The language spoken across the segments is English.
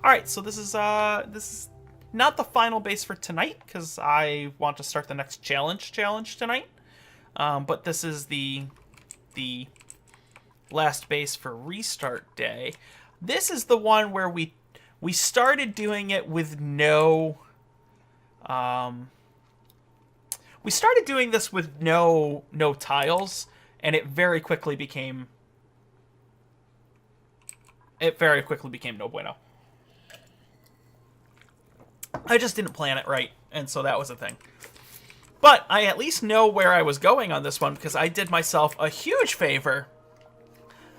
All right, so this is not the final base for tonight because I want to start the next challenge tonight. But this is the last base for restart day. This is the one where we started doing it with no. We started doing this with no tiles, and it very quickly became no bueno. I just didn't plan it right, and so that was a thing. But I at least know where I was going on this one because I did myself a huge favor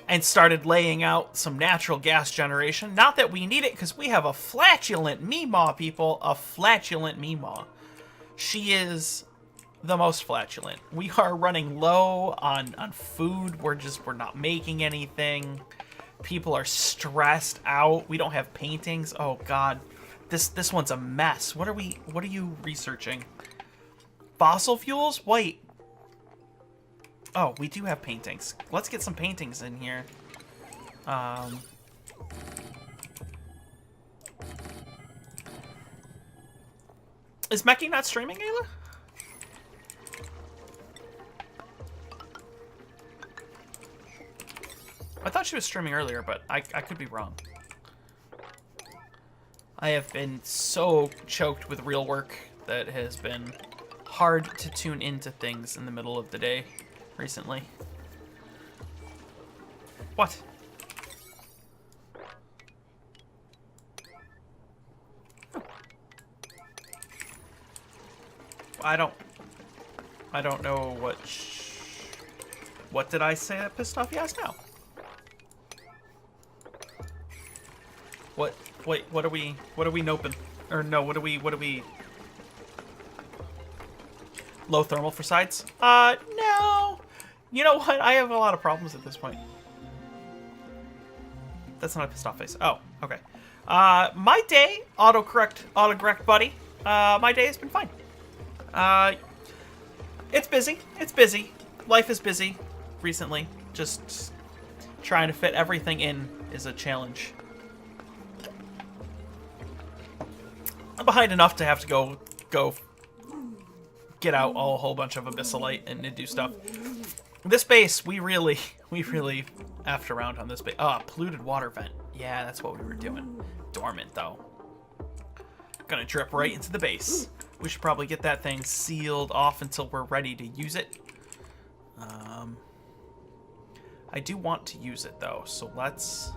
and started laying out some natural gas generation. Not that we need it because we have a flatulent Meemaw, people. A flatulent Meemaw. She is the most flatulent. We are running low on food. We're not making anything. People are stressed out. We don't have paintings. Oh god. This one's a mess. What are you researching? Fossil fuels? Wait. Oh, we do have paintings. Let's get some paintings in here. Is Meki not streaming, Ayla? I thought she was streaming earlier, but I could be wrong. I have been so choked with real work that it has been hard to tune into things in the middle of the day recently. What? I don't know what did I say that pissed off you guys now? What are we noping? Or no, what are we low thermal for sides? No. You know what? I have a lot of problems at this point. That's not a pissed off face. Oh, okay. My day, autocorrect buddy. My day has been fine. It's busy. It's busy. Life is busy recently. Just trying to fit everything in is a challenge. I'm behind enough to have to go get out a whole bunch of abyssalite and do stuff. This base, we really effed around on this base. Polluted water vent. Yeah, that's what we were doing. Dormant, though. Gonna drip right into the base. We should probably get that thing sealed off until we're ready to use it. I do want to use it, though, so let's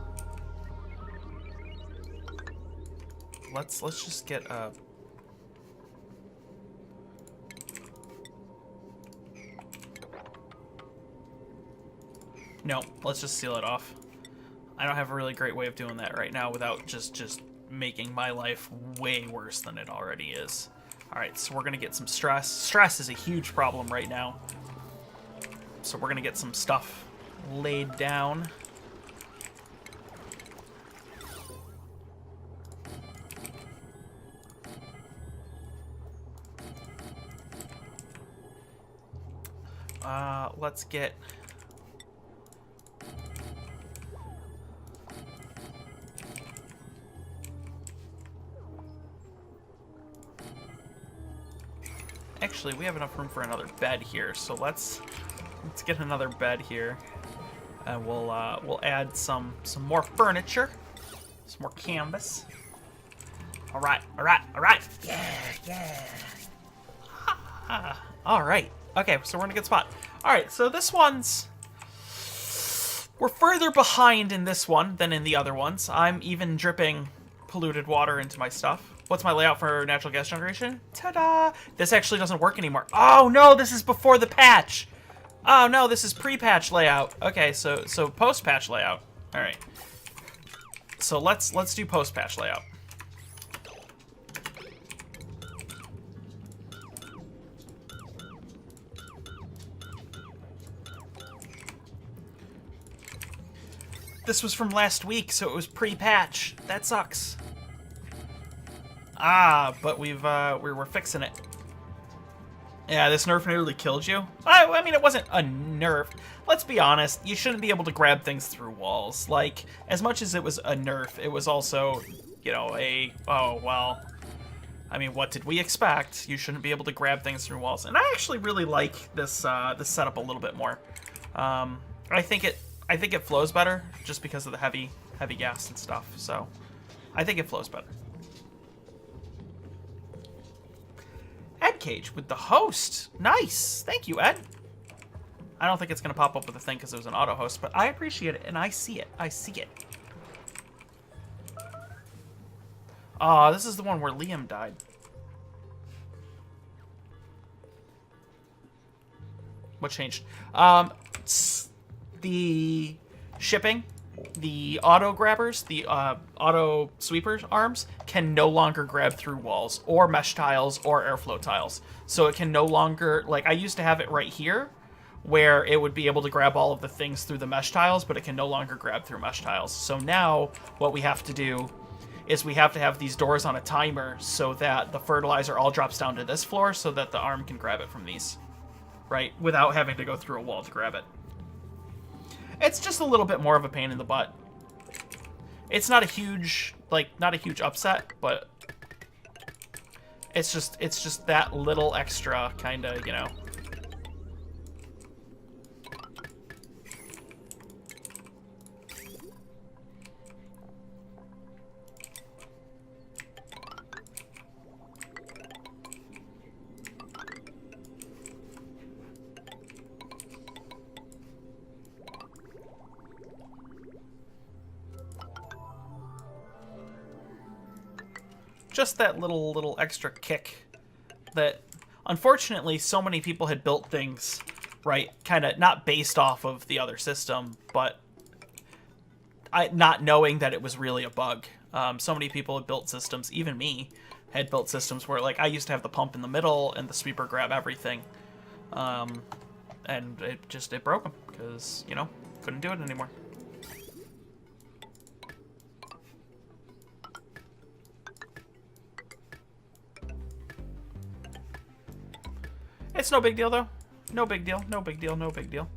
just get a... No, let's just seal it off. I don't have a really great way of doing that right now without just making my life way worse than it already is. Alright, so we're gonna get some stress. Stress is a huge problem right now. So we're gonna get some stuff laid down. Let's get... Actually, we have enough room for another bed here, so let's get another bed here, and we'll add some more furniture, some more canvas. All right. Yeah. All right. Okay, so we're in a good spot. All right, so this one's... We're further behind in this one than in the other ones. I'm even dripping polluted water into my stuff. What's my layout for natural gas generation? Ta-da! This actually doesn't work anymore. Oh, no, this is before the patch. Oh, no, this is pre-patch layout. Okay, so post-patch layout. All right. So let's do post-patch layout. This was from last week, so it was pre-patch. That sucks. But we're fixing it. Yeah, this nerf nearly killed you. I mean, it wasn't a nerf. Let's be honest, you shouldn't be able to grab things through walls. Like, as much as it was a nerf, it was also, you know, oh, well, I mean, what did we expect? You shouldn't be able to grab things through walls. And I actually really like this this setup a little bit more. I think it flows better just because of the heavy gas and stuff. So I think it flows better. Ed Cage with the host. Nice. Thank you, Ed. I don't think it's going to pop up with a thing because it was an auto host, but I appreciate it, and I see it. I see it. Oh, this is the one where Liam died. What changed? The shipping, the auto grabbers, the auto sweeper arms can no longer grab through walls or mesh tiles or airflow tiles. So it can no longer, like, I used to have it right here where it would be able to grab all of the things through the mesh tiles, but it can no longer grab through mesh tiles. So now what we have to do is we have to have these doors on a timer so that the fertilizer all drops down to this floor so that the arm can grab it from these, right? Without having to go through a wall to grab it. It's just a little bit more of a pain in the butt. It's not a huge, not a huge upset, but it's just that little extra kind of, you know. Just that little extra kick that, unfortunately, so many people had built things, right, kind of not based off of the other system, but not knowing that it was really a bug. So many people had built systems, even me, had built systems where, like, I used to have the pump in the middle and the sweeper grab everything. And it broke them because, you know, couldn't do it anymore. It's no big deal, though. No big deal, no big deal, no big deal.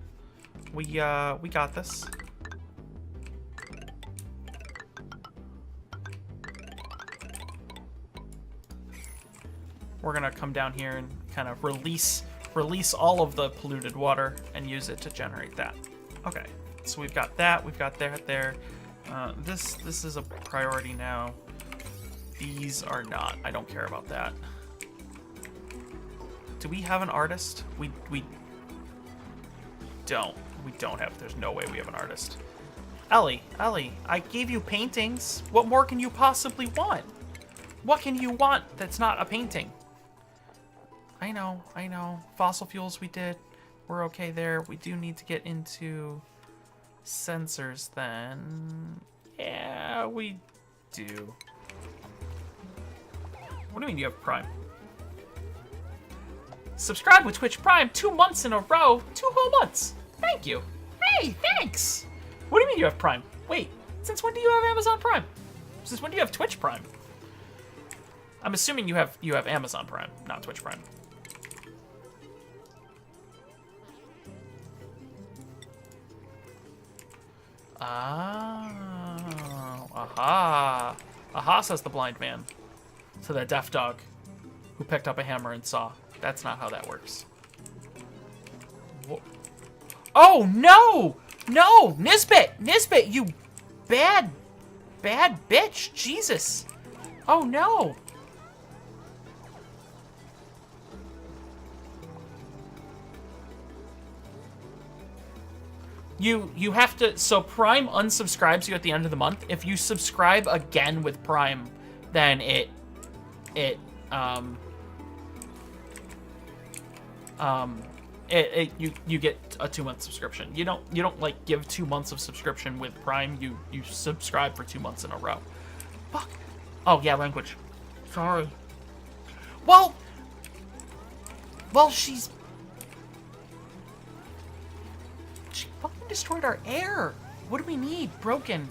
We got this. We're gonna come down here and kind of release all of the polluted water and use it to generate that. Okay, so we've got that, we've got that there. This is a priority now. These are not. I don't care about that. Do we have an artist? We don't. We don't have. There's no way we have an artist. Ellie, I gave you paintings. What more can you possibly want? What can you want that's not a painting? I know. Fossil fuels we did. We're okay there. We do need to get into sensors then. Yeah, we do. What do you mean you have Prime? Subscribe with Twitch Prime 2 months in a row. 2 whole months. Thank you. Hey, thanks. What do you mean you have Prime? Wait, since when do you have Amazon Prime? Since when do you have Twitch Prime? I'm assuming you have Amazon Prime, not Twitch Prime. Oh, aha. Aha, says the blind man to the deaf dog who picked up a hammer and saw. That's not how that works. Whoa. Oh, no! No! Nisbet, you bad bitch. Jesus. Oh, no. You have to, so Prime unsubscribes you at the end of the month. If you subscribe again with Prime, then you get a 2-month subscription. You don't like give 2 months of subscription with Prime. You subscribe for 2 months in a row. Fuck. Oh yeah, language. Sorry. Well, she fucking destroyed our air. What do we need? Broken.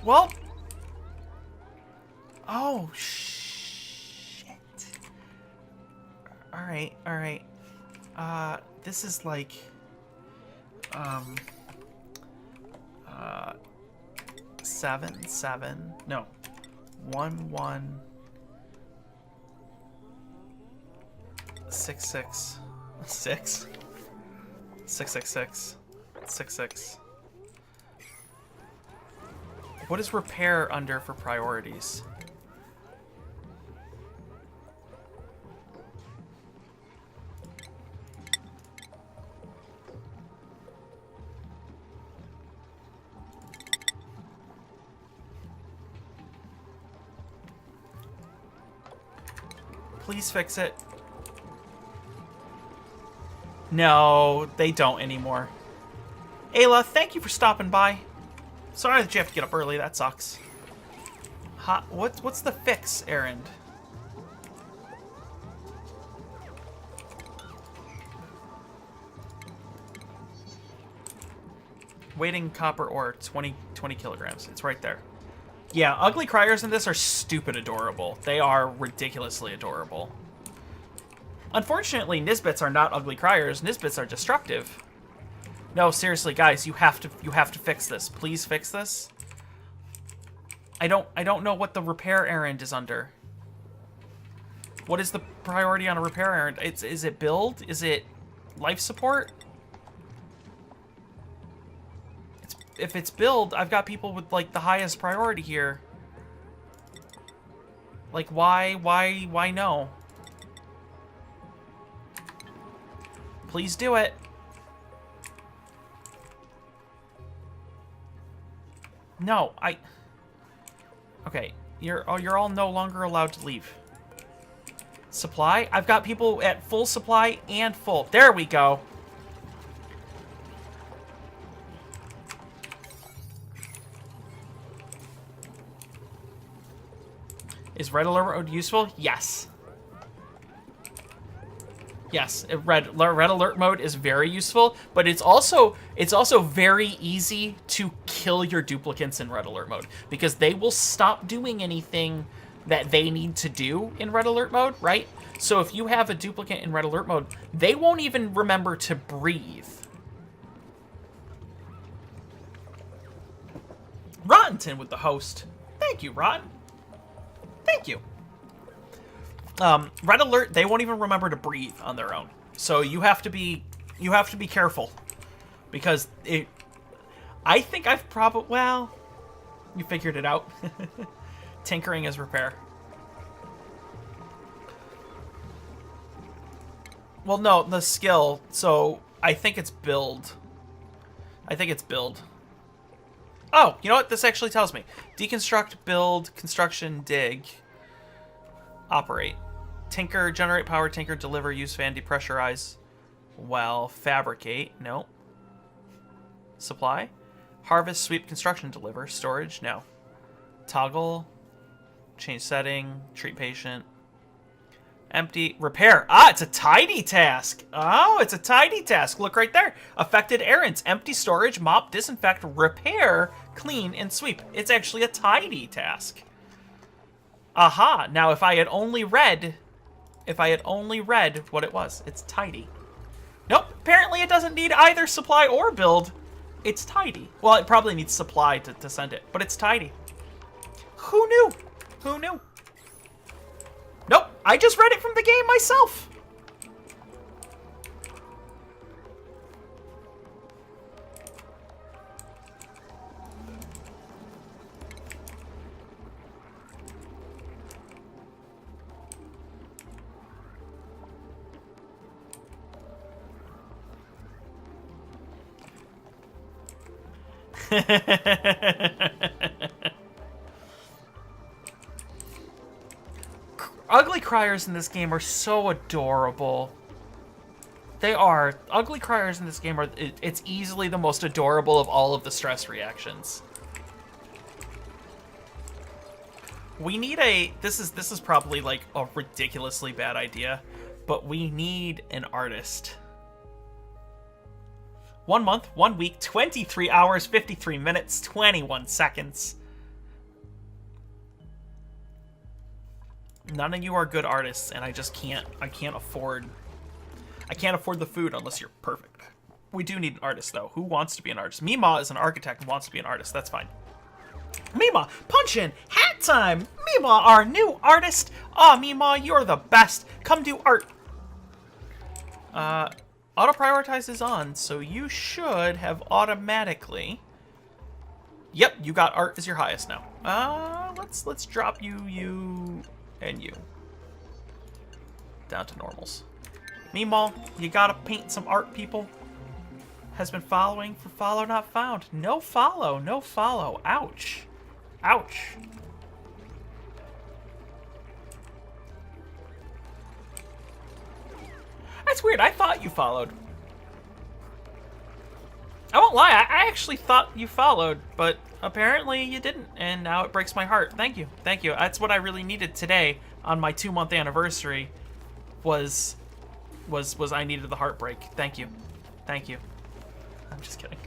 Well. Oh, shit. Alright, alright. This is like... 7, 7. No. 1, 1. 6, 6. 6. 6, 6, 6. 6, 6. What is repair under for priorities? Please fix it. No, they don't anymore. Ayla, thank you for stopping by. Sorry that you have to get up early. That sucks. What's the fix errand? Waiting copper ore, 20 kilograms. It's right there. Yeah, ugly criers in this are stupid adorable. They are ridiculously adorable. Unfortunately, Nisbets are not ugly criers. Nisbets are destructive. No, seriously, guys, you have to fix this. Please fix this. I don't know what the repair errand is under. What is the priority on a repair errand? Is it build? Is it life support? If it's build, I've got people with like the highest priority here. Like why no? Please do it. No, okay, you're all no longer allowed to leave. Supply? I've got people at full supply and full. There we go. Is red alert mode useful? Yes. Yes, red alert mode is very useful, but it's also very easy to kill your duplicates in red alert mode because they will stop doing anything that they need to do in red alert mode, right? So if you have a duplicate in red alert mode, they won't even remember to breathe. Rottenton with the host. Thank you, Rotten. Thank you. Red alert, they won't even remember to breathe on their own. So you have to be careful because I think I've probably, well, you figured it out. Tinkering is repair. Well, no, the skill. So I think it's build. Oh, you know what? This actually tells me. Deconstruct, build, construction, dig, operate. Tinker, generate power, tinker, deliver, use fan, depressurize. Well, fabricate. Nope. Supply. Harvest, sweep, construction, deliver. Storage. No. Toggle. Change setting. Treat patient. Empty. Repair. Ah, it's a tidy task. Oh, it's a tidy task. Look right there. Affected errands. Empty storage, mop, disinfect, repair, clean, and sweep. It's actually a tidy task. Aha. Now, if I had only read what it was, it's tidy. Nope. Apparently it doesn't need either supply or build. It's tidy. Well, it probably needs supply to send it, but it's tidy. Who knew? Who knew? Nope, I just read it from the game myself. Ugly criers in this game are so adorable. They are. Ugly criers in this game are, it's easily the most adorable of all of the stress reactions. We need this is probably like a ridiculously bad idea, but we need an artist. 1 month, 1 week, 23 hours, 53 minutes, 21 seconds. None of you are good artists, and I can't afford the food unless you're perfect. We do need an artist, though. Who wants to be an artist? Mima is an architect and wants to be an artist. That's fine. Mima, punch in! Hat time! Mima, our new artist! Aw, Mima, you're the best! Come do art! Auto prioritize is on, so you should have automatically... Yep, you got art as your highest now. Let's drop you, and you. Down to normals. Mima, you gotta paint some art, people. Has been following for follow not found. No follow, no follow. Ouch. Ouch. That's weird. I thought you followed. I won't lie. I actually thought you followed, but apparently you didn't, and now it breaks my heart. Thank you. Thank you. That's what I really needed today on my 2-month anniversary was I needed the heartbreak. Thank you. Thank you. I'm just kidding.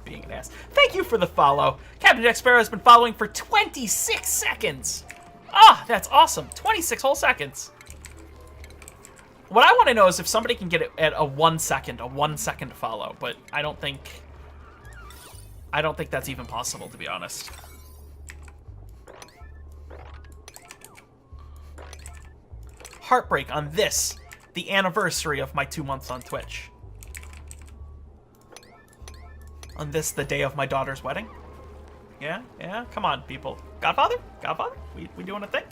Being an ass. Thank you for the follow. Captain Jack Sparrow has been following for 26 seconds. Ah, that's awesome. 26 whole seconds. What I want to know is if somebody can get it at a 1 second follow, but I don't think that's even possible, to be honest. Heartbreak on this, the anniversary of my 2 months on Twitch. On this, the day of my daughter's wedding. Yeah, come on, people. Godfather? We doing a thing?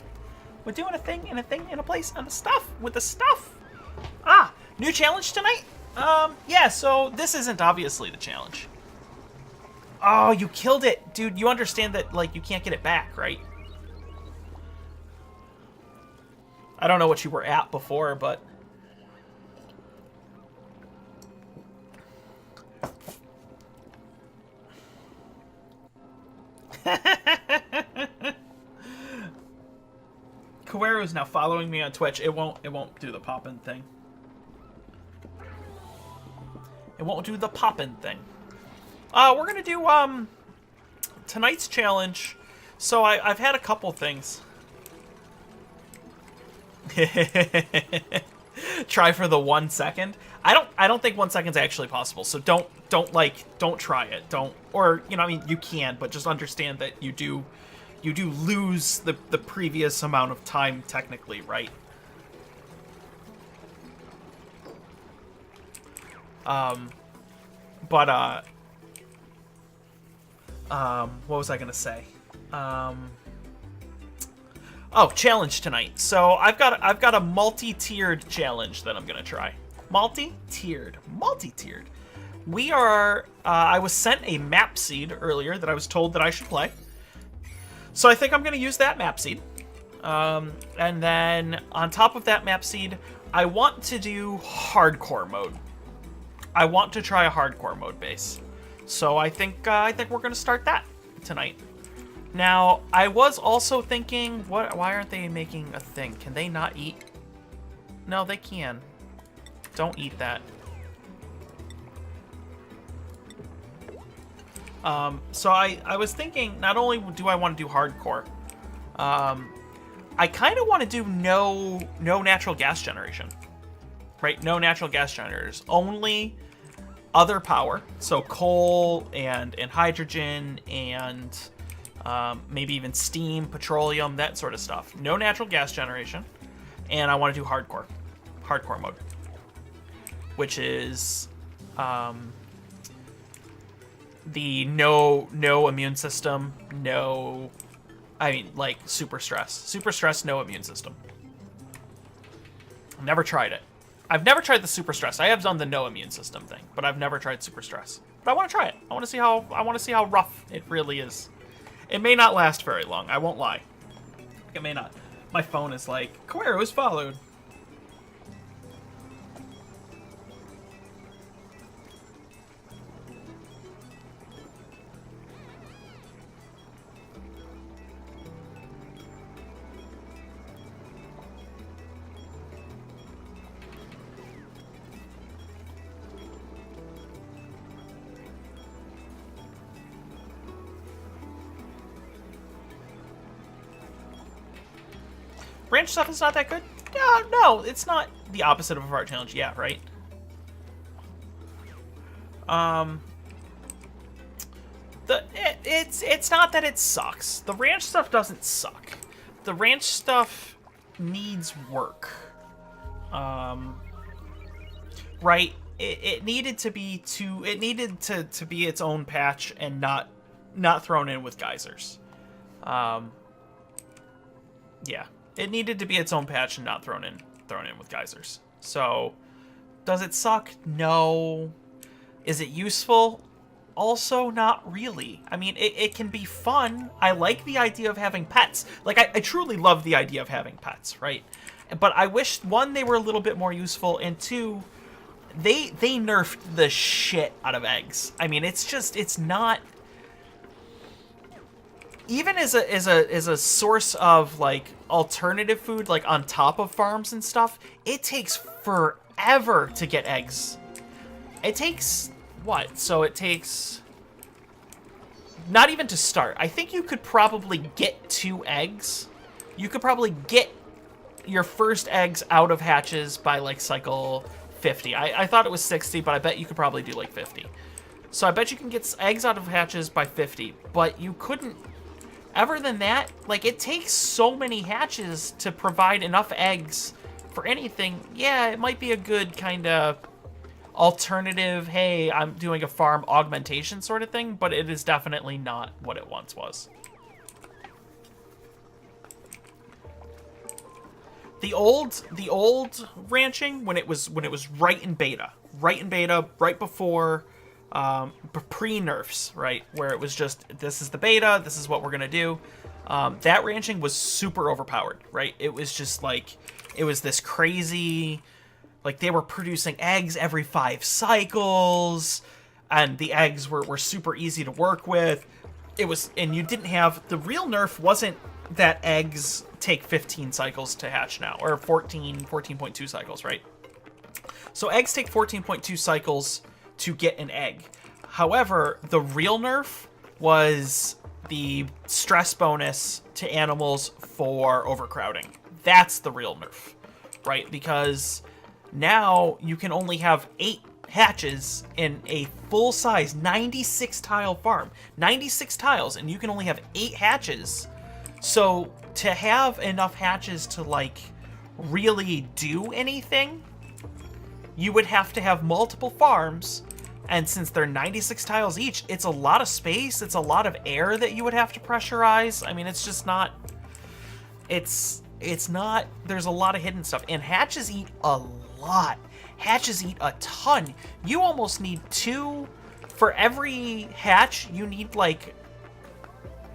We're doing a thing in a place and the stuff with the stuff. Ah, new challenge tonight? Yeah, so this isn't obviously the challenge. Oh, you killed it. Dude, you understand that, like, you can't get it back, right? I don't know what you were at before, but... Kaweru's now following me on Twitch. It won't do the poppin' thing. It won't do the poppin' thing. We're gonna do tonight's challenge. So I've had a couple things. Try for the 1 second. I don't think 1 second's actually possible. So don't try it. Or I mean you can, but just understand that you do lose the previous amount of time technically, right? What was I gonna say? Oh, challenge tonight. So I've got a multi-tiered challenge that I'm gonna try. Multi-tiered. We are. I was sent a map seed earlier that I was told that I should play. So I think I'm gonna use that map seed. And then on top of that map seed, I want to do hardcore mode. I want to try a hardcore mode base. So I think we're gonna start that tonight. Now, I was also thinking, why aren't they making a thing? Can they not eat? No, they can. Don't eat that. So I was thinking, not only do I want to do hardcore, I kind of want to do no natural gas generation. Right? No natural gas generators. Only other power. So coal and hydrogen and maybe even steam, petroleum, that sort of stuff. No natural gas generation. And I want to do hardcore mode. Which is the no immune system, like super stress, no immune system. I've never tried it. I've never tried the super stress. I have done the no immune system thing, but I've never tried super stress. But I want to try it. I want to see how rough it really is. It may not last very long. I won't lie. It may not. My phone is like, Kaweru is followed. ranch stuff is not that good? Yeah, no, it's not the opposite of a fart challenge. Yeah, right. It's not that it sucks. The ranch stuff doesn't suck. The ranch stuff needs work. Right. It needed to be to be its own patch and not thrown in with geysers. Yeah, it needed to be its own patch and not thrown in with geysers. So, does it suck? No. Is it useful? Also, not really. I mean, it can be fun. I like the idea of having pets. Like, I truly love the idea of having pets, right? But I wish, one, they were a little bit more useful, and two, they nerfed the shit out of eggs. I mean, it's not... Even as a source of, like, alternative food, like, on top of farms and stuff, it takes forever to get eggs. It takes... what? So it takes... not even to start. I think you could probably get 2 eggs. You could probably get your first eggs out of hatches by, like, cycle 50. I thought it was 60, but I bet you could probably do, like, 50. So I bet you can get eggs out of hatches by 50, but you couldn't... ever than that, like, it takes so many hatches to provide enough eggs for anything. Yeah, it might be a good kind of alternative, hey, I'm doing a farm augmentation sort of thing, but it is definitely not what it once was. The old ranching, when it was right in beta, right before pre-nerfs, right, where it was just, this is the beta, this is what we're gonna do. That ranching was super overpowered, right? It was just like, it was this crazy, like, they were producing eggs every 5 cycles, and the eggs were super easy to work with. It was, and you didn't have, the real nerf wasn't that eggs take 15 cycles to hatch now, or 14.2 cycles, right? So eggs take 14.2 cycles to get an egg. However, the real nerf was the stress bonus to animals for overcrowding. That's the real nerf, right? Because now you can only have 8 hatches in a full-size 96 tile farm. 96 tiles, and you can only have 8 hatches. So to have enough hatches to, like, really do anything, you would have to have multiple farms. And since they're 96 tiles each, it's a lot of space. It's a lot of air that you would have to pressurize. I mean, it's just not... It's not... There's a lot of hidden stuff. And hatches eat a lot. Hatches eat a ton. You almost need 2... For every hatch, you need, like...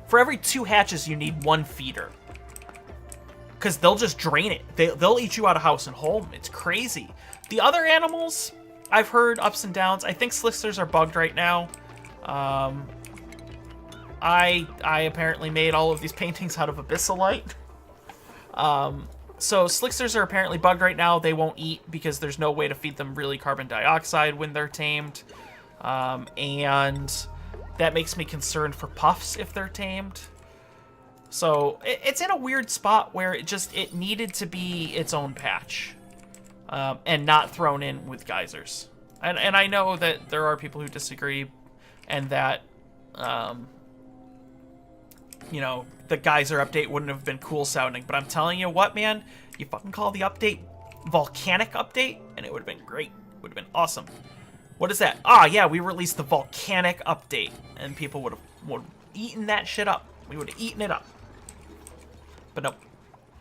For every 2 hatches, you need 1 feeder. Because they'll just drain it. They'll eat you out of house and home. It's crazy. The other animals... I've heard ups and downs. I think Slicksters are bugged right now. I apparently made all of these paintings out of abyssalite. So Slicksters are apparently bugged right now. They won't eat because there's no way to feed them really carbon dioxide when they're tamed. And that makes me concerned for puffs if they're tamed. So it's in a weird spot where it needed to be its own patch. And not thrown in with geysers. And I know that there are people who disagree, and that, you know, the geyser update wouldn't have been cool sounding. But I'm telling you what, man, you fucking call the update Volcanic Update, and it would have been great. It would have been awesome. What is that? Ah, yeah, we released the Volcanic Update, and people would have eaten that shit up. We would have eaten it up. But nope.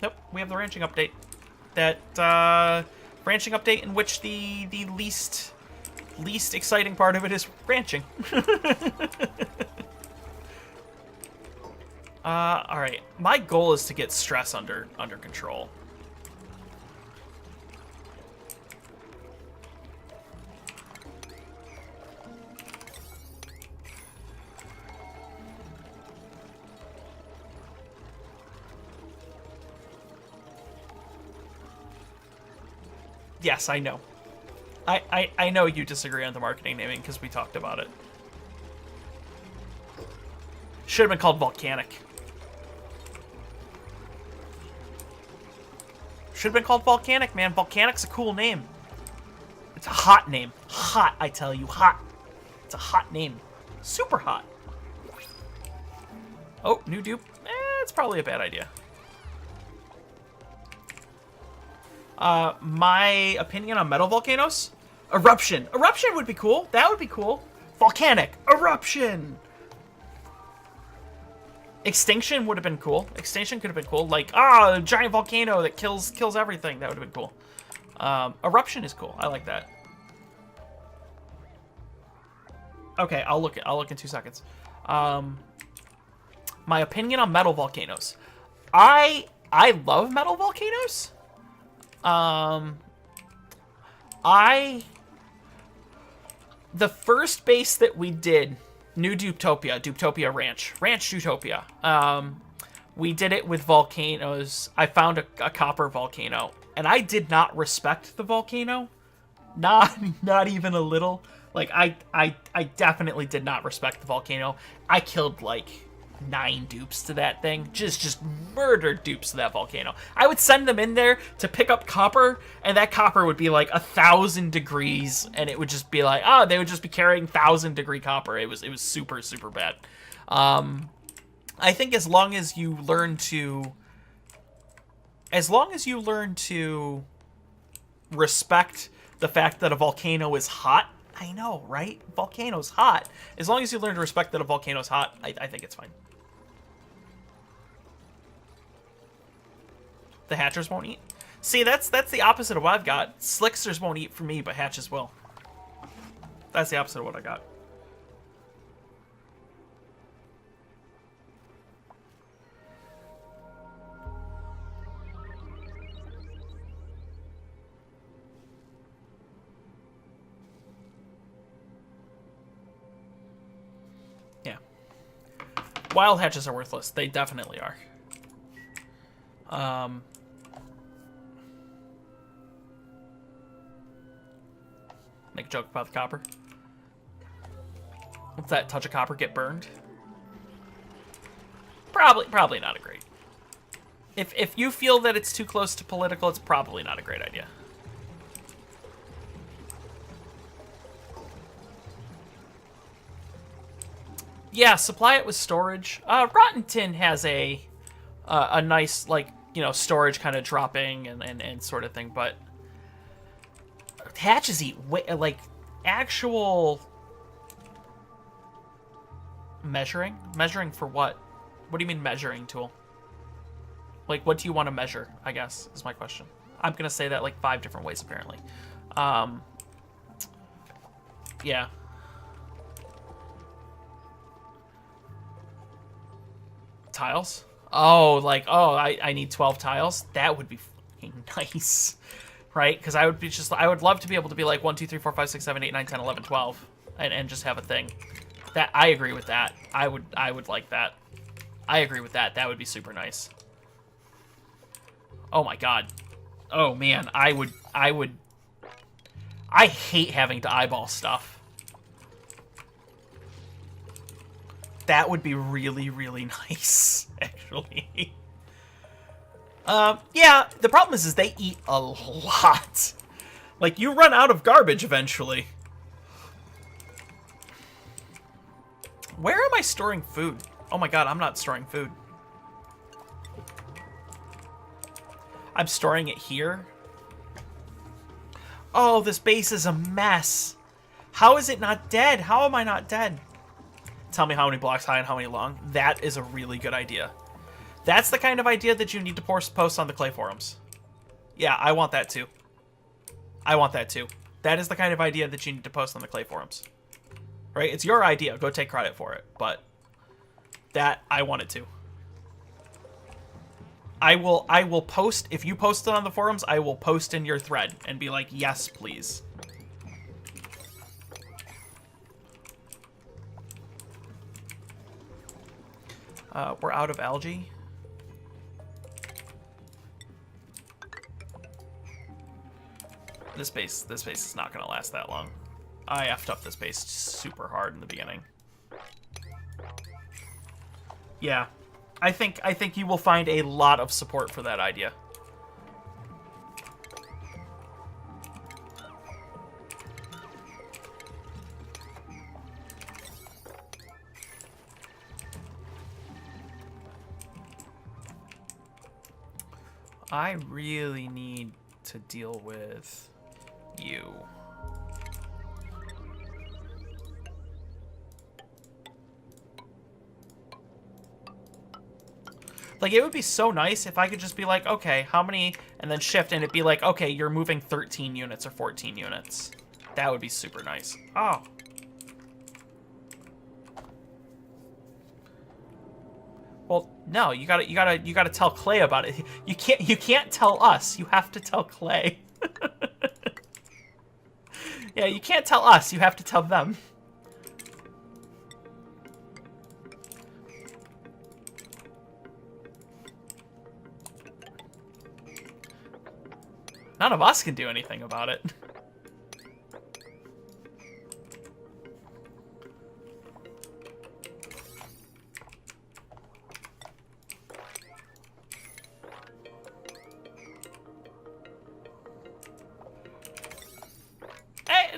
Nope, we have the ranching update. That, ranching update in which the least exciting part of it is ranching. All right. My goal is to get stress under control. Yes, I know. I know you disagree on the marketing naming because we talked about it. Should have been called Volcanic. Should have been called Volcanic, man. Volcanic's a cool name. It's a hot name. Hot, I tell you, hot. It's a hot name. Super hot. Oh, new dupe. It's probably a bad idea. My opinion on metal volcanoes? Eruption. Eruption would be cool. That would be cool. Volcanic. Eruption. Extinction would have been cool. Extinction could have been cool. Like, a giant volcano that kills everything. That would have been cool. Eruption is cool. I like that. Okay, I'll look in 2 seconds. My opinion on metal volcanoes. I love metal volcanoes. The first base that we did, New Duptopia Ranch Duptopia. We did it with volcanoes. I found a copper volcano, and I did not respect the volcano. Not even a little. Like, I definitely did not respect the volcano. I killed, like, 9 dupes to that thing. Just murdered dupes to that volcano. I would send them in there to pick up copper, and that copper would be like 1,000 degrees, and it would just be like, they would just be carrying 1,000-degree copper. It was super, super bad. I think as long as you learn to respect the fact that a volcano is hot. I know, right? Volcano's hot. As long as you learn to respect that a volcano's hot, I think it's fine. The hatchers won't eat. See, that's the opposite of what I've got. Slicksters won't eat for me, but hatches will. That's the opposite of what I got. Yeah. Wild hatches are worthless. They definitely are. Make a joke about the copper. What's that? Touch of copper, get burned? Probably not a great. If you feel that it's too close to political, it's probably not a great idea. Yeah, supply it with storage. Rotten Tin has a nice, like, you know, storage kind of dropping and sort of thing, but hatches eat like actual measuring for what do you mean measuring tool? Like, what do you want to measure, I guess, is my question. I'm gonna say that like 5 different ways apparently. Yeah. Tiles? Oh, like, I need 12 tiles? That would be fucking nice. Right? Because I would love to be able to be like 1, 2, 3, 4, 5, 6, 7, 8, 9, 10, 11, 12 and just have a thing. That I agree with that. I would like that. I agree with that. That would be super nice. Oh my god. Oh man, I hate having to eyeball stuff. That would be really, really nice, actually. Yeah, the problem is they eat a lot. Like, you run out of garbage eventually. Where am I storing food? Oh my god, I'm not storing food. I'm storing it here. Oh, this base is a mess. How is it not dead? How am I not dead? Tell me how many blocks high and how many long. That is a really good idea. That's the kind of idea that you need to post on the Clay forums. Yeah, I want that too. I want that too. That is the kind of idea that you need to post on the Clay forums. Right? It's your idea. Go take credit for it. But that, I want it too. I will post, if you post it on the forums, I will post in your thread and be like, yes, please. We're out of algae. This base is not gonna last that long. I effed up this base super hard in the beginning. Yeah. I think you will find a lot of support for that idea. I really need to deal with you. Like, it would be so nice if I could just be like, okay, how many, and then shift, and it'd be like, okay, you're moving 13 units or 14 units. That would be super nice. Oh. Well, no, you gotta tell Clay about it. You can't tell us. You have to tell Clay. Yeah, you can't tell us. You have to tell them. None of us can do anything about it.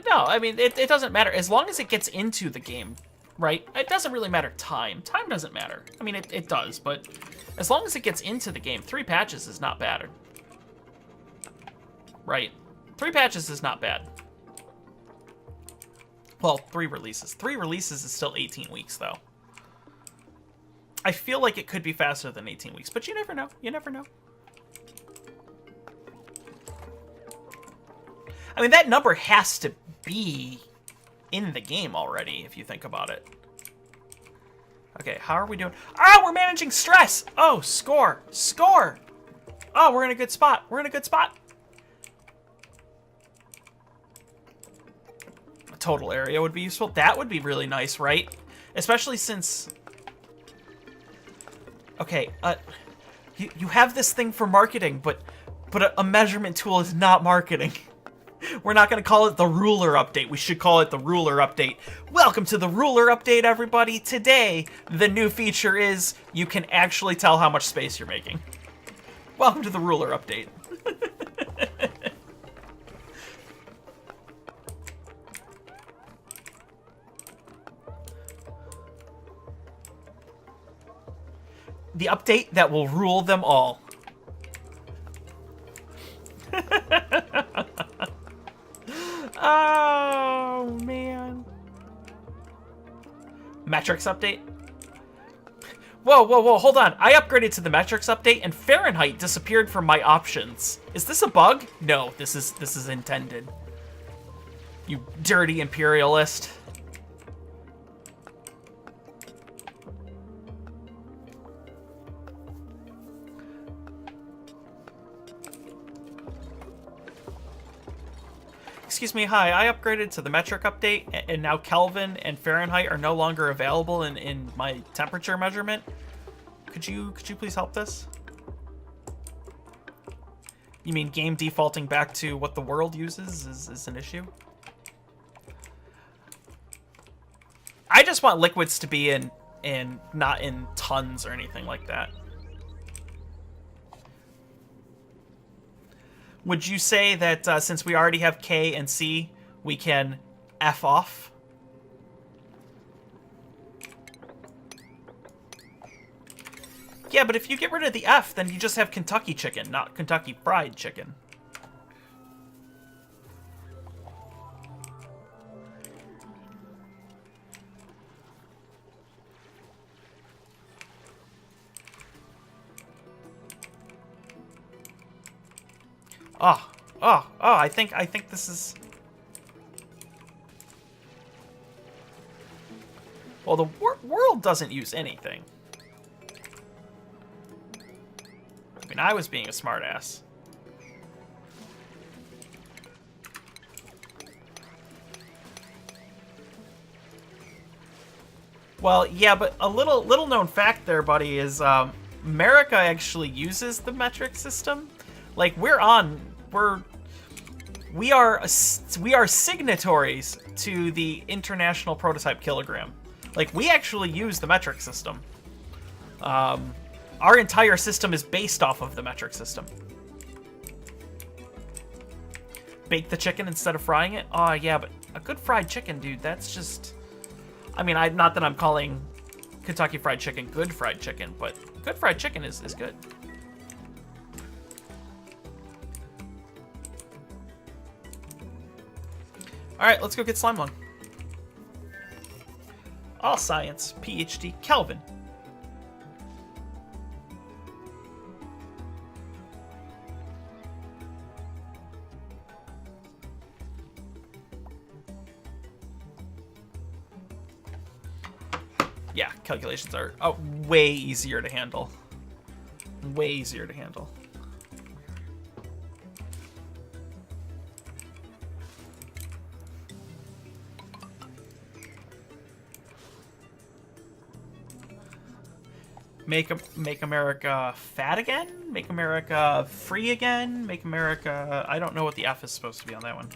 No, I mean, it doesn't matter. As long as it gets into the game, right? It doesn't really matter time. Time doesn't matter. I mean, it does, but as long as it gets into the game, 3 patches is not bad. Right? 3 patches is not bad. Well, 3 releases. 3 releases is still 18 weeks, though. I feel like it could be faster than 18 weeks, but you never know. You never know. I mean, that number has to be in the game already, if you think about it. Okay, how are we doing? Ah, we're managing stress! Oh, score! Score! Oh, we're in a good spot. We're in a good spot. A total area would be useful. That would be really nice, right? Especially since... Okay, you have this thing for marketing, but a measurement tool is not marketing. We're not going to call it the ruler update. We should call it the ruler update. Welcome to the ruler update, everybody. Today, the new feature is you can actually tell how much space you're making. Welcome to the ruler update. The update that will rule them all. Oh, man. Metrics update? Whoa, whoa, whoa, hold on. I upgraded to the metrics update and Fahrenheit disappeared from my options. Is this a bug? No, this is intended. You dirty imperialist. Excuse me, hi, I upgraded to the metric update, and now Kelvin and Fahrenheit are no longer available in my temperature measurement. Could you please help this? You mean game defaulting back to what the world uses is an issue? I just want liquids to be in not in tons or anything like that. Would you say that since we already have K and C, we can F off? Yeah, but if you get rid of the F, then you just have Kentucky chicken, not Kentucky Fried Chicken. Oh, I think this is... Well, the world doesn't use anything. I mean, I was being a smartass. Well, yeah, but a little known fact there, buddy, is America actually uses the metric system. Like, we are signatories to the International Prototype Kilogram. Like, we actually use the metric system. Our entire system is based off of the metric system. Bake the chicken instead of frying it? Oh, yeah, but a good fried chicken, dude, that's just... I mean, not that I'm calling Kentucky Fried Chicken good fried chicken, but good fried chicken is good. Alright, let's go get Slime Lung. All Science, PhD, Kelvin. Yeah, calculations are way easier to handle. Way easier to handle. Make America fat again? Make America free again? Make America... I don't know what the F is supposed to be on that one.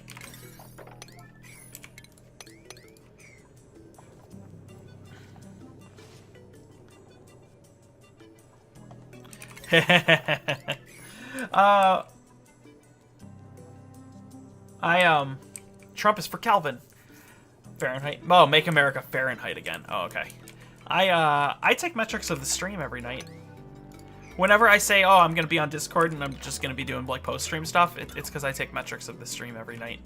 Trump is for Kelvin. Fahrenheit. Oh, make America Fahrenheit again. Oh, okay. I take metrics of the stream every night. Whenever I say, oh, I'm gonna be on Discord and I'm just gonna be doing like post-stream stuff, it's because I take metrics of the stream every night.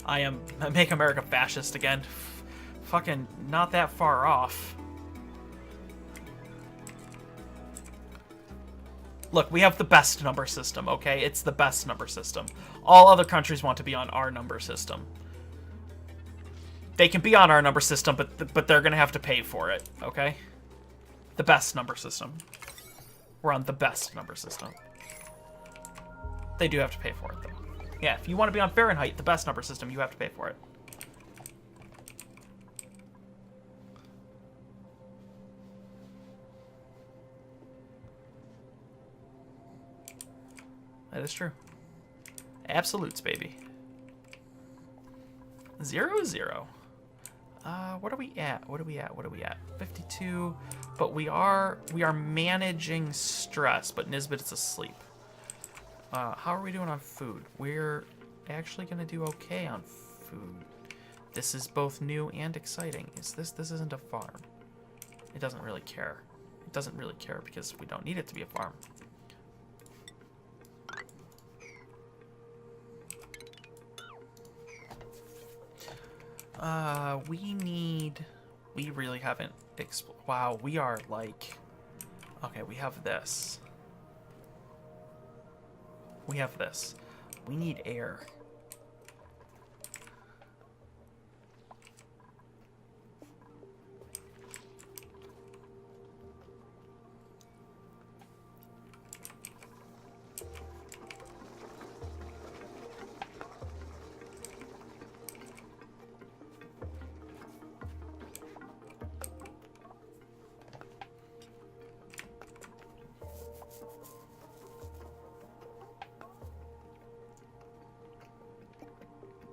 I make America fascist again. Fucking not that far off. Look, we have the best number system, okay? It's the best number system. All other countries want to be on our number system. They can be on our number system, but they're going to have to pay for it, okay? The best number system. We're on the best number system. They do have to pay for it, though. Yeah, if you want to be on Fahrenheit, the best number system, you have to pay for it. That is true. Absolutes, baby. 0-0. What are we at? What are we at? What are we at? 52. But we are managing stress, but Nisbet is asleep. How are we doing on food? We're actually gonna do okay on food. This is both new and exciting. This isn't a farm. It doesn't really care. It doesn't really care because we don't need it to be a farm. We really haven't wow, we are like, okay, we have this. We have this. We need air.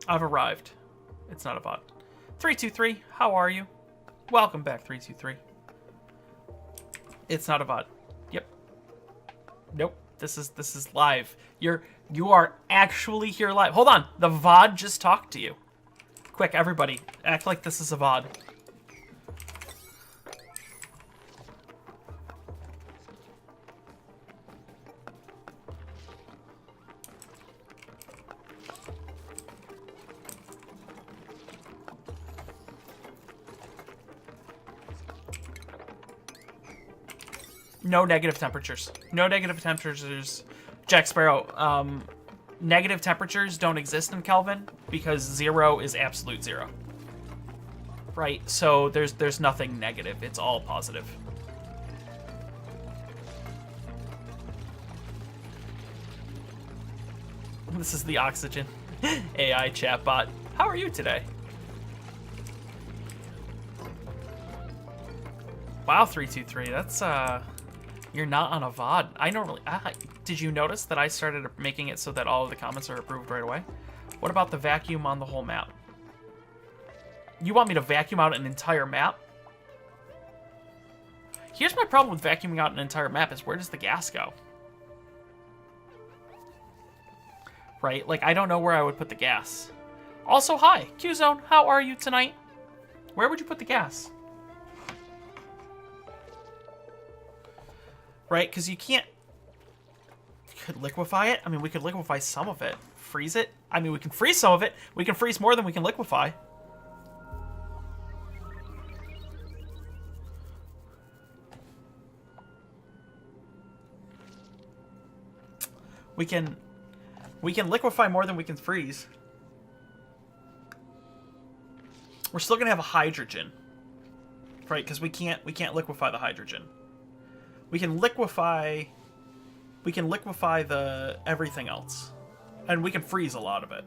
I've arrived. It's not a bot. 323, how are you? Welcome back, 323. It's not a bot. Yep. Nope. This is live. You are actually here live. Hold on. The VOD just talked to you. Quick, everybody, act like this is a VOD. No negative temperatures. No negative temperatures. Jack Sparrow, negative temperatures don't exist in Kelvin because 0 is absolute 0. Right? So there's nothing negative. It's all positive. This is the Oxygen AI chatbot. How are you today? Wow, 323. That's you're not on a VOD. I normally... did you notice that I started making it so that all of the comments are approved right away? What about the vacuum on the whole map? You want me to vacuum out an entire map? Here's my problem with vacuuming out an entire map is where does the gas go? Right? Like, I don't know where I would put the gas. Also, hi, Qzone, how are you tonight? Where would you put the gas? Right, because you can't... You could liquefy it? I mean, we could liquefy some of it. Freeze it? I mean, we can freeze some of it. We can freeze more than we can liquefy. We can liquefy more than we can freeze. We're still gonna have a hydrogen, right? Because we can't liquefy the hydrogen. We can liquefy the everything else, and we can freeze a lot of it.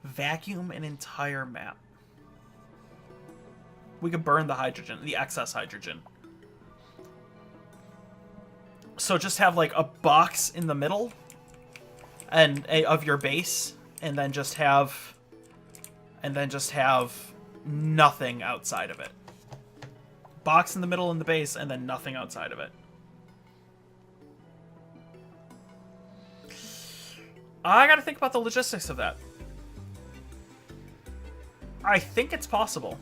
Vacuum an entire map. We could burn the hydrogen, the excess hydrogen. So just have like a box in the middle and of your base, and then just have nothing outside of it. Box in the middle in the base, and then nothing outside of it. I gotta think about the logistics of that. I think it's possible.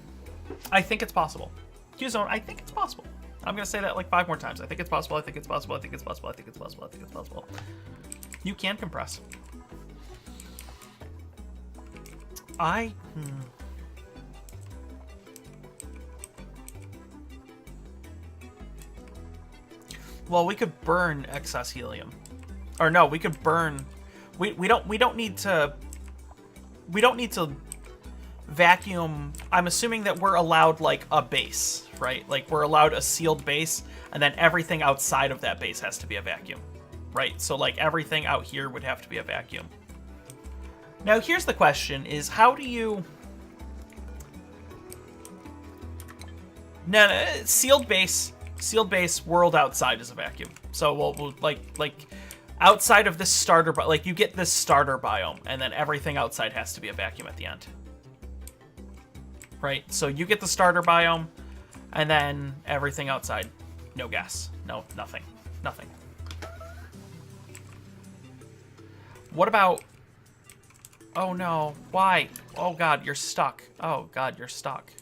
I think it's possible. Qzone, I think it's possible. I'm gonna say that like 5 more times. I think it's possible, I think it's possible, I think it's possible, I think it's possible, I think it's possible. You can compress. Well, we could burn excess helium. Or no, we could burn... We don't need to vacuum. I'm assuming that we're allowed like a base, right? Like we're allowed a sealed base, and then everything outside of that base has to be a vacuum, right? So like everything out here would have to be a vacuum. Now here's the question: is how do you... No, sealed base, world outside is a vacuum. So we'll like outside of this starter, like you get this starter biome, and then everything outside has to be a vacuum at the end. Right? So you get the starter biome, and then everything outside, no gas, no nothing. What about... Oh no, why? Oh god, you're stuck. Oh god, you're stuck.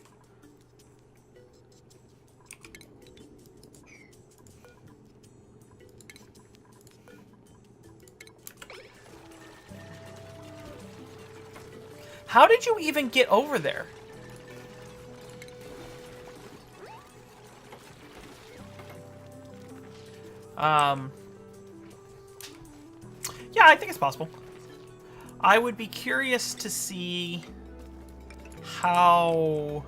How did you even get over there? Yeah, I think it's possible. I would be curious to see how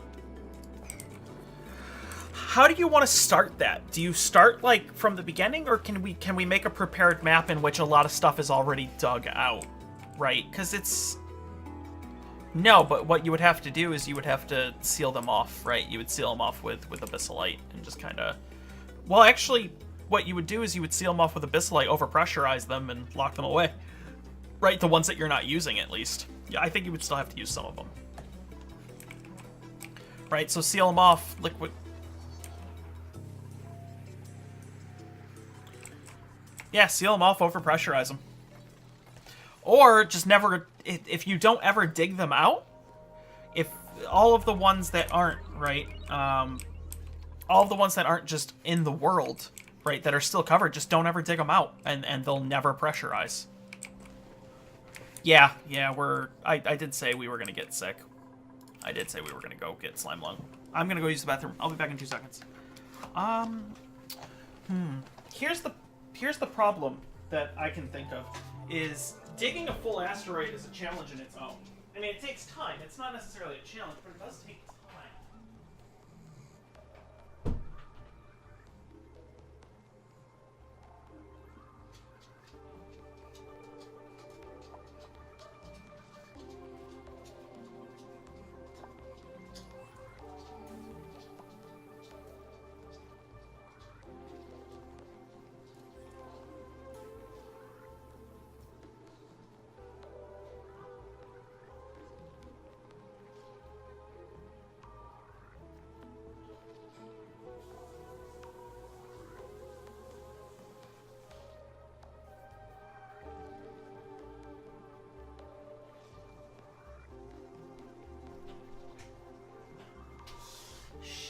do you want to start that? Do you start like from the beginning, or can we make a prepared map in which a lot of stuff is already dug out, right? Because it's... No, but what you would have to do is you would have to seal them off, right? You would seal them off with Abyssalite and just kind of... Well, actually, what you would do is you would seal them off with Abyssalite, overpressurize them, and lock them away. Right? The ones that you're not using, at least. Yeah, I think you would still have to use some of them. Right? So seal them off, liquid... Yeah, seal them off, overpressurize them. Or just never... If you don't ever dig them out, if all of the ones that aren't, right, all of the ones that aren't just in the world, right, that are still covered, just don't ever dig them out, and they'll never pressurize. Yeah, I did say we were going to get sick. I did say we were going to go get slime lung. I'm going to go use the bathroom. I'll be back in 2 seconds. Here's the problem that I can think of, is digging a full asteroid is a challenge in its own. I mean, it takes time. It's not necessarily a challenge, but it does take time.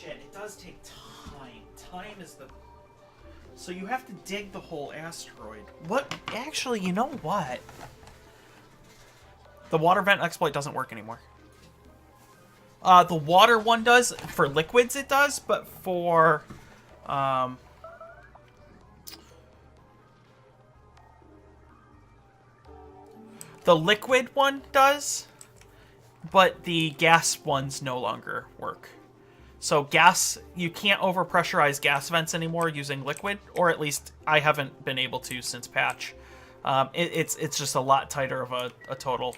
It does take time. Time is the So you have to dig the whole asteroid. What? Actually, you know what? The water vent exploit doesn't work anymore. The water one does. For liquids it does, but for... the liquid one does, but the gas ones no longer work. So gas, you can't overpressurize gas vents anymore using liquid, or at least I haven't been able to since patch. It's just a lot tighter of a total.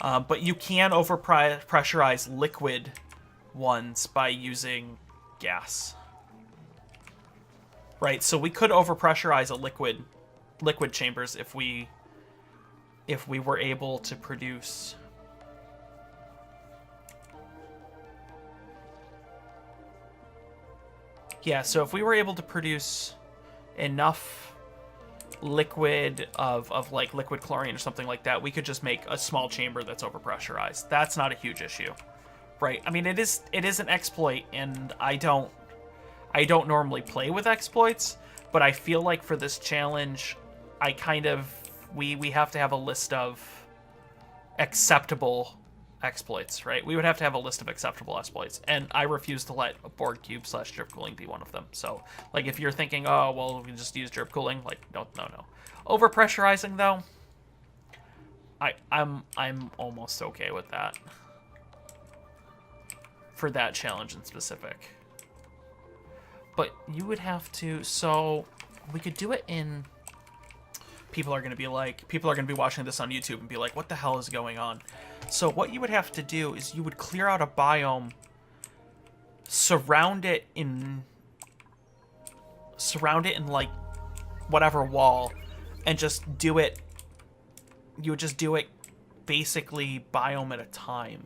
But you can overpressurize liquid ones by using gas. Right, so we could overpressurize a liquid chambers if we were able to produce... Yeah, so if we were able to produce enough liquid of like liquid chlorine or something like that, we could just make a small chamber that's overpressurized. That's not a huge issue. Right. I mean, it is an exploit, and I don't normally play with exploits, but I feel like for this challenge, I kind of we have to have a list of acceptable exploits, right? We would have to have a list of acceptable exploits, and I refuse to let a Borg cube / drip cooling be one of them. So, like, if you're thinking, oh, well, we can just use drip cooling, like, no. Overpressurizing, though, I'm almost okay with that. For that challenge in specific. But you would have to, so we could do it in... People are going to be watching this on YouTube and be like, what the hell is going on? So what you would have to do is you would clear out a biome, surround it in like whatever wall, and just do it. You would just do it basically biome at a time.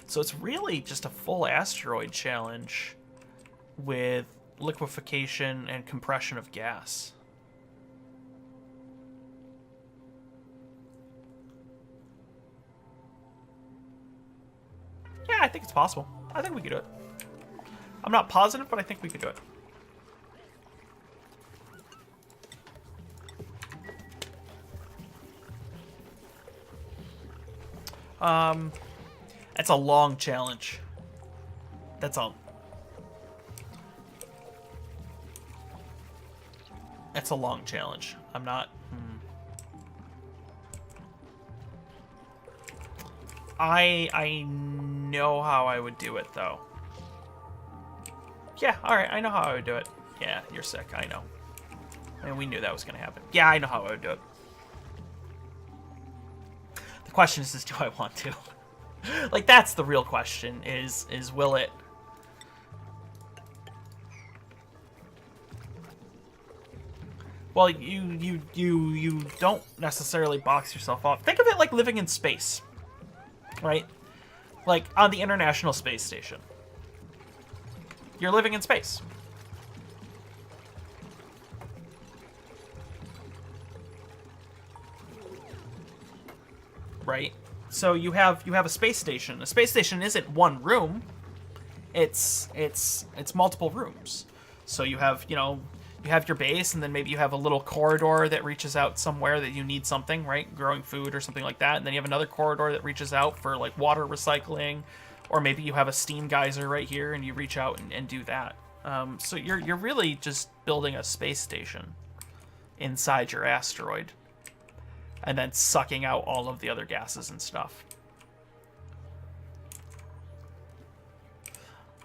So it's really just a full asteroid challenge with liquefaction and compression of gas. Yeah, I think it's possible. I think we could do it. I'm not positive, but I think we could do it. That's a long challenge. That's a long challenge. I'm not... I know how I would do it, though. Yeah, alright, I know how I would do it. Yeah, you're sick, I know. I mean, we knew that was going to happen. Yeah, I know how I would do it. The question is do I want to? Like, that's the real question, is will it... Well, you don't necessarily box yourself off. Think of it like living in space. Right? Like, on the International Space Station. You're living in space. Right? So you have a space station. A space station isn't one room. It's multiple rooms. So you have, you have your base, and then maybe you have a little corridor that reaches out somewhere that you need something, right? Growing food or something like that. And then you have another corridor that reaches out for, like, water recycling. Or maybe you have a steam geyser right here, and you reach out and do that. So you're really just building a space station inside your asteroid. And then sucking out all of the other gases and stuff.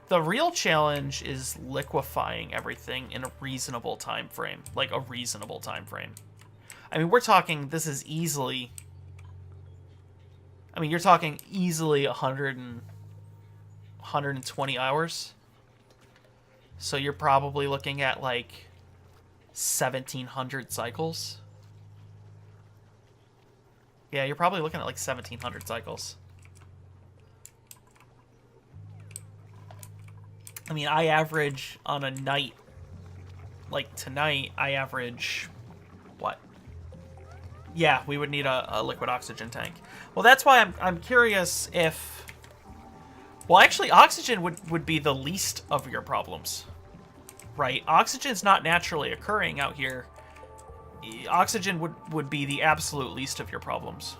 The real challenge is liquefying everything in a reasonable time frame. Like, a reasonable time frame. I mean, we're talking, this is easily... I mean, you're talking easily 120 hours. So you're probably looking at, like, 1,700 cycles. Yeah, you're probably looking at, like, 1,700 cycles. I mean, I average on a night, like tonight, I average, what? Yeah, we would need a liquid oxygen tank. Well, that's why I'm curious if... Well, actually, oxygen would be the least of your problems. right? Oxygen's not naturally occurring out here. Oxygen would be the absolute least of your problems.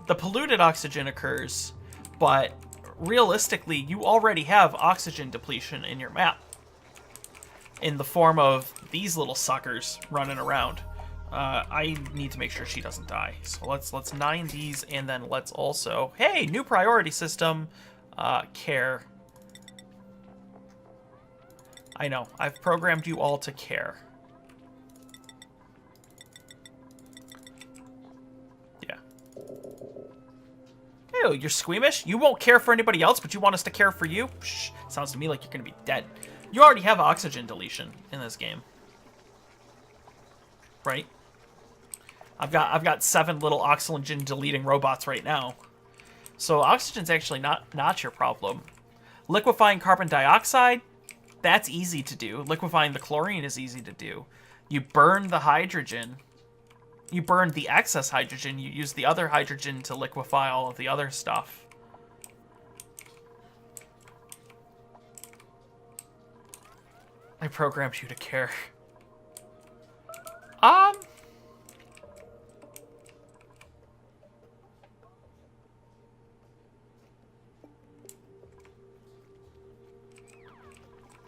The polluted oxygen occurs, but realistically, you already have oxygen depletion in your map in the form of these little suckers running around. I need to make sure she doesn't die. So let's 9 these, and then let's also... Hey, new priority system. Care. I know. I've programmed you all to care. Yeah. Ew, you're squeamish? You won't care for anybody else, but you want us to care for you? Shh. Sounds to me like you're gonna be dead. You already have oxygen deletion in this game. Right? I've got 7 little oxygen deleting robots right now. So oxygen's actually not your problem. Liquefying carbon dioxide, that's easy to do. Liquefying the chlorine is easy to do. You burn the hydrogen. You burn the excess hydrogen. You use the other hydrogen to liquefy all of the other stuff. I programmed you to care.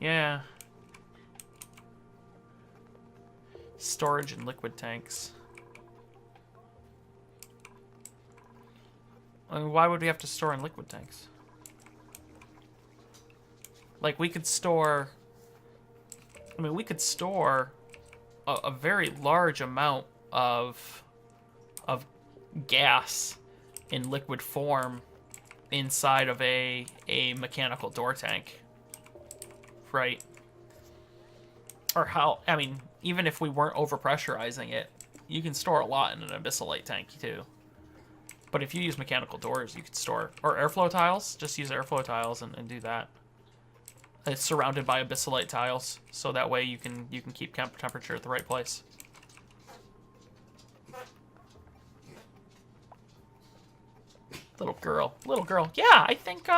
Yeah. Storage and liquid tanks. I mean, why would we have to store in liquid tanks? Like, we could store... I mean, we could store a very large amount of gas in liquid form inside of a mechanical door tank. Right? Or how... I mean, even if we weren't overpressurizing it, you can store a lot in an abyssalite tank, too. But if you use mechanical doors, you could store... Or airflow tiles. Just use airflow tiles and do that. It's surrounded by abyssalite tiles, so that way you can keep temperature at the right place. Little girl. Yeah, I think,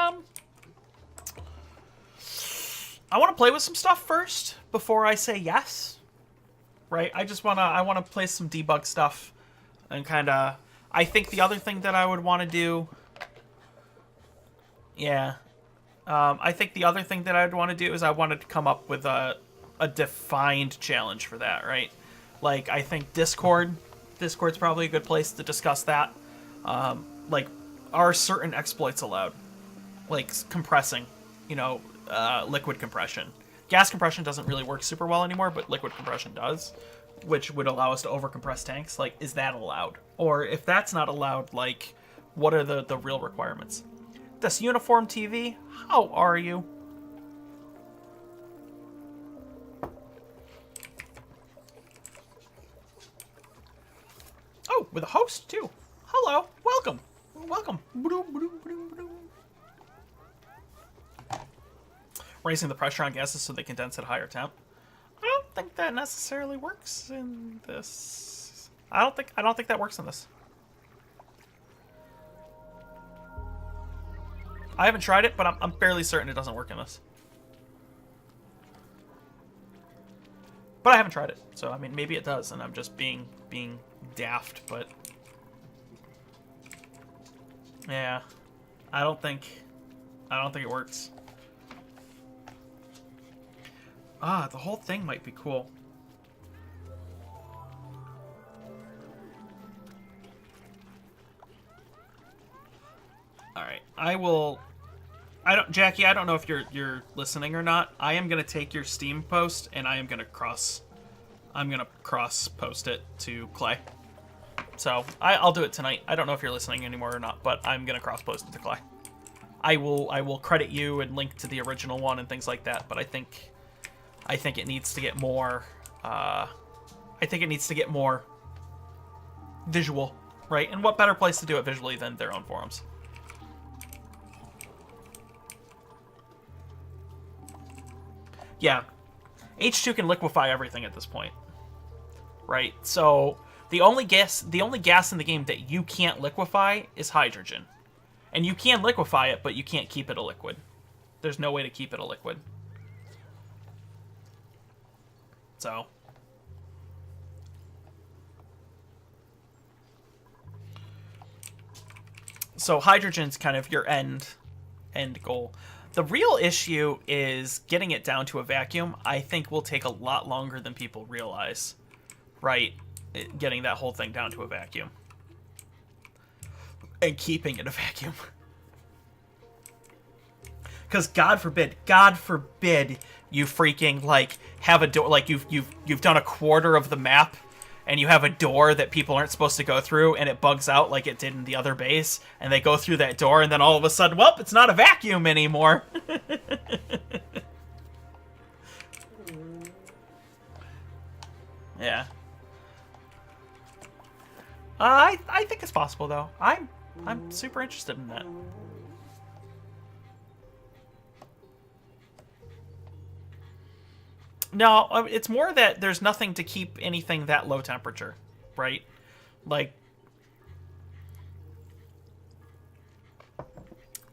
I want to play with some stuff first before I say yes. Right? I want to play some debug stuff and kind of... I think the other thing that I would want to do... Yeah. I think the other thing that I'd want to do is I wanted to come up with a defined challenge for that, right? Like, I think Discord's probably a good place to discuss that. Like, are certain exploits allowed? Like, compressing, liquid compression. Gas compression doesn't really work super well anymore, but liquid compression does, which would allow us to overcompress tanks. Like, is that allowed? Or if that's not allowed, like, what are the real requirements? This Uniform TV, how are you? Oh, with a host, too. Hello, welcome. Raising the pressure on gases so they condense at a higher temp. I don't think that necessarily works in this. I don't think that works in this. I haven't tried it, but I'm fairly certain it doesn't work in this. But I haven't tried it, so I mean maybe it does, and I'm just being daft. But yeah, I don't think it works. The whole thing might be cool. All right, Jackie, I don't know if you're listening or not. I am gonna take your Steam post and I'm gonna cross post it to Clay. So I'll do it tonight. I don't know if you're listening anymore or not, but I'm gonna cross post it to Clay. I will credit you and link to the original one and things like that. But I think it needs to get more. I think it needs to get more visual, right? And what better place to do it visually than their own forums? Yeah, H2 can liquefy everything at this point, right? So the only gas in the game that you can't liquefy is hydrogen, And you can liquefy it, but you can't keep it a liquid. There's no way to keep it a liquid. So hydrogen's kind of your end goal. The real issue is getting it down to a vacuum. I think will take a lot longer than people realize, right? Getting that whole thing down to a vacuum. And keeping it a vacuum. Because God forbid you freaking like have a door, like you've done a quarter of the map and you have a door that people aren't supposed to go through and it bugs out like it did in the other base, and they go through that door and then all of a sudden, well, it's not a vacuum anymore. Yeah. I think it's possible though. I'm super interested in that. No, it's more that there's nothing to keep anything that low temperature, right? Like,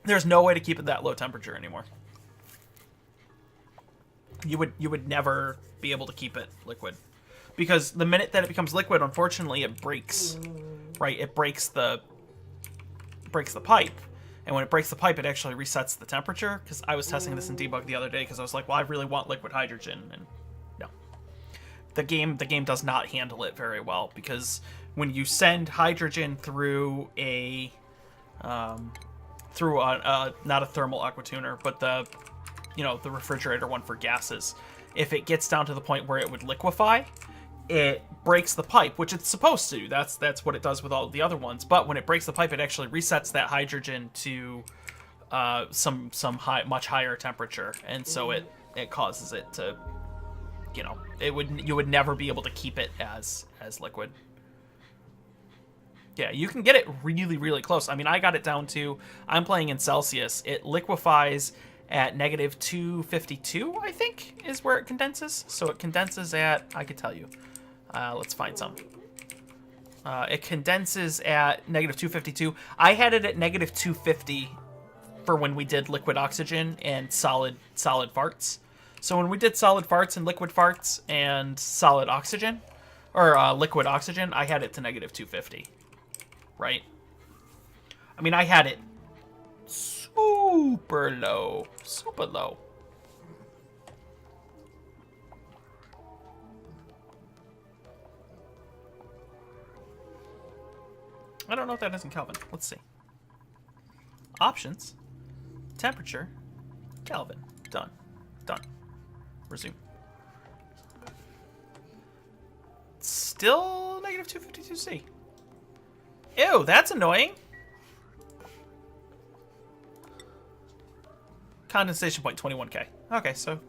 there's no way to keep it that low temperature anymore. You would never be able to keep it liquid, because the minute that it becomes liquid, unfortunately, it breaks, right? It breaks the pipe. And when it breaks the pipe, it actually resets the temperature. Because I was testing this in debug the other day, because I was like, well, I really want liquid hydrogen, and no. The game does not handle it very well, because when you send hydrogen through a not a thermal aquatuner, but the refrigerator one for gases, if it gets down to the point where it would liquefy, it breaks the pipe, which it's supposed to. That's what it does with all the other ones. But when it breaks the pipe, it actually resets that hydrogen to some much higher temperature, and so it causes it to, you would never be able to keep it as liquid. Yeah, you can get it really, really close. I mean, I got it down to, I'm playing in Celsius. It liquefies at negative 252, I think, is where it condenses. So it condenses at, I could tell you. Let's find some. It condenses at negative 252. I had it at negative 250 for when we did liquid oxygen and solid farts. So when we did solid farts and liquid farts and solid oxygen, or liquid oxygen, I had it to negative 250, right? I mean, I had it super low, super low. I don't know if that is in Kelvin. Let's see. Options. Temperature. Kelvin. Done. Done. Resume. Still negative 252C. Ew, that's annoying. Condensation point 21K. Okay, so.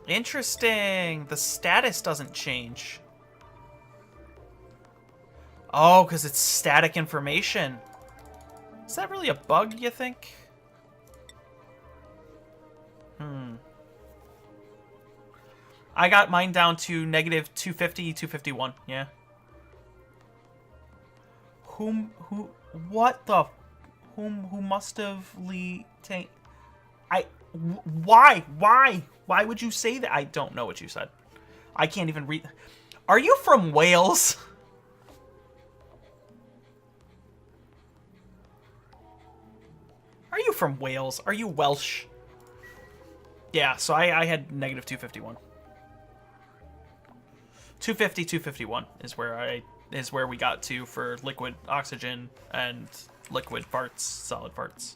Interesting. The status doesn't change. Oh, because it's static information. Is that really a bug, you think? I got mine down to negative 250, 251, yeah. Who must have why would you say that? I don't know what you said. I can't even read. Are you from Wales? Are you from Wales? Are you Welsh? Yeah, so I had negative 251. 250, 251 is where we got to for liquid oxygen and liquid farts, solid farts.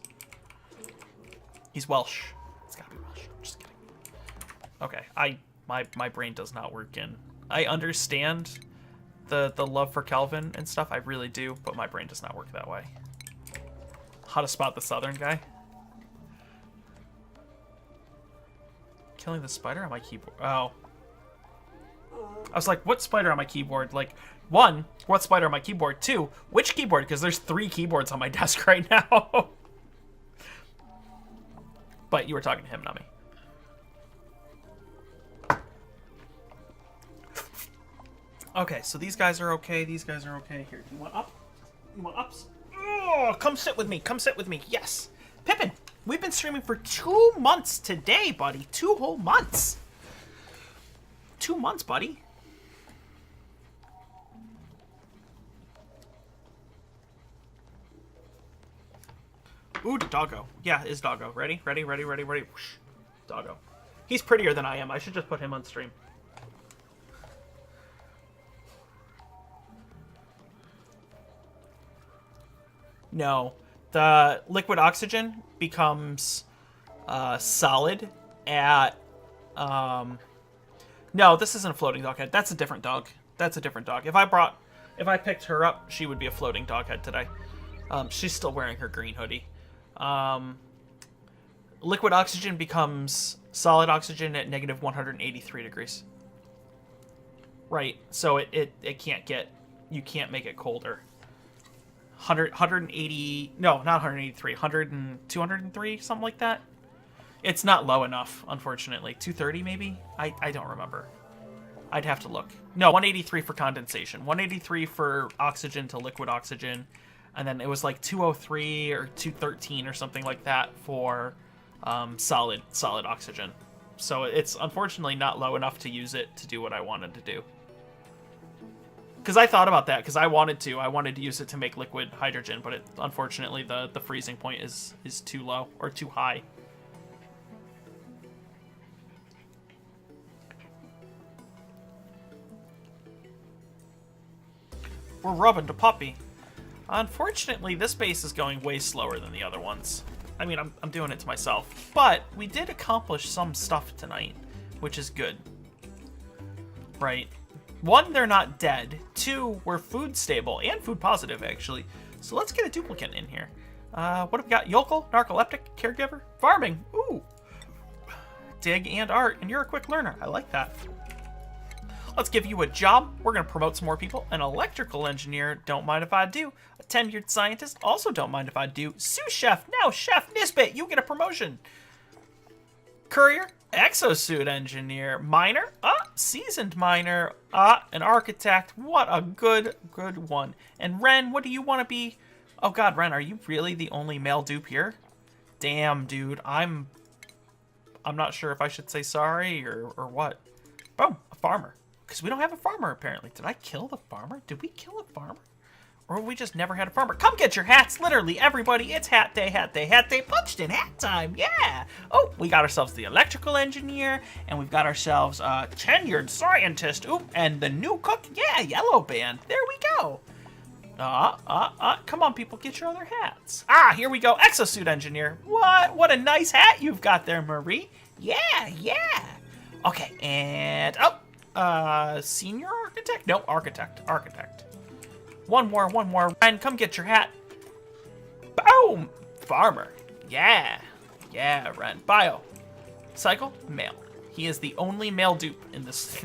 He's Welsh. It's gotta be Welsh. I'm just kidding. Okay, my brain does not work in. I understand the love for Kelvin and stuff, I really do, but my brain does not work that way. How to spot the southern guy? Killing the spider on my keyboard. Oh. I was like, what spider on my keyboard? Like, one, what spider on my keyboard? Two, which keyboard? Because there's 3 keyboards on my desk right now. But you were talking to him, not me. Okay, so these guys are okay. These guys are okay. Here, you want up? You want ups? Oh, come sit with me. Come sit with me. Yes. Pippin, we've been streaming for 2 months today, buddy. 2 whole months. 2 months, buddy. Ooh, Doggo. Yeah, is Doggo. Ready? Ready, ready, ready, ready. Whoosh. Doggo. He's prettier than I am. I should just put him on stream. No. The liquid oxygen becomes solid at... No, this isn't a floating dog head. That's a different dog. That's a different dog. If I picked her up, she would be a floating dog head today. She's still wearing her green hoodie. Liquid oxygen becomes solid oxygen at negative 183 degrees. Right, so it can't get... You can't make it colder. 180... No, not 183. 203, something like that. It's not low enough, unfortunately. 230, maybe? I don't remember. I'd have to look. No, 183 for condensation. 183 for oxygen to liquid oxygen. And then it was like 203 or 213 or something like that for solid oxygen. So it's unfortunately not low enough to use it to do what I wanted to do. Because I thought about that, because I wanted to use it to make liquid hydrogen, but unfortunately the freezing point is too low, or too high. We're rubbing to puppy. Unfortunately, this base is going way slower than the other ones. I mean, I'm doing it to myself. But we did accomplish some stuff tonight, which is good. Right. 1, they're not dead. 2, we're food stable and food positive, actually. So let's get a duplicate in here. What have we got? Yokel, narcoleptic, caregiver, farming. Ooh. Dig and art, and you're a quick learner. I like that. Let's give you a job. We're going to promote some more people. An electrical engineer, don't mind if I do. A tenured scientist, also don't mind if I do. Sous chef, now Chef Nisbet, you get a promotion. Courier, exosuit engineer. Miner, seasoned miner. An architect, what a good one. And Ren, what do you want to be? Oh god, Ren, are you really the only male dupe here? Damn, dude, I'm not sure if I should say sorry or what. Boom, a farmer. Because we don't have a farmer, apparently. Did I kill the farmer? Did we kill a farmer? Or we just never had a farmer? Come get your hats, literally, everybody. It's hat day, hat day, hat day. Punched in hat time, yeah. Oh, we got ourselves the electrical engineer, and we've got ourselves a tenured scientist. Oop, and the new cook, yeah, yellow band. There we go. Come on, people, get your other hats. Here we go, exosuit engineer. What a nice hat you've got there, Marie. Yeah. Okay, and, senior architect? No, architect. One more. Ren, come get your hat. Boom! Farmer. Yeah, Ren. Bio. Cycle, male. He is the only male dupe in this.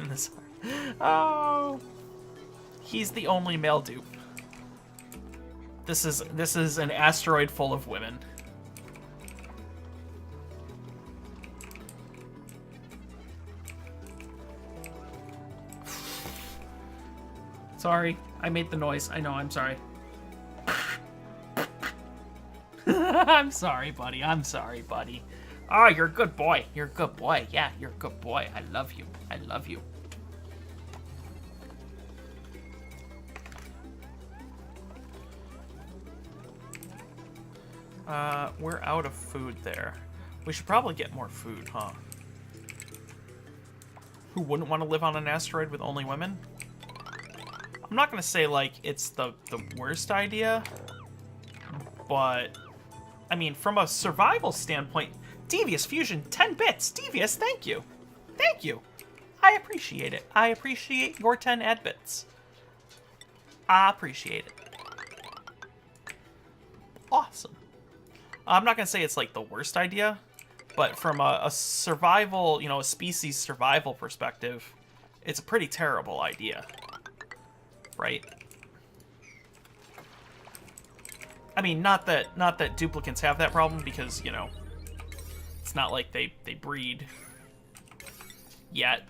Oh. He's the only male dupe. This is an asteroid full of women. Sorry, I made the noise. I know, I'm sorry. I'm sorry, buddy. Oh, you're a good boy. You're a good boy. Yeah, you're a good boy. I love you. We're out of food there. We should probably get more food, huh? Who wouldn't want to live on an asteroid with only women? I'm not gonna say, like, it's the worst idea, but, I mean, from a survival standpoint, Devious Fusion, 10 bits. Devious, thank you. I appreciate it. I appreciate your 10 ad bits. I appreciate it. Awesome. I'm not gonna say it's, like, the worst idea, but from a survival, a species survival perspective, it's a pretty terrible idea. Right? I mean, not that duplicates have that problem, because, it's not like they breed yet.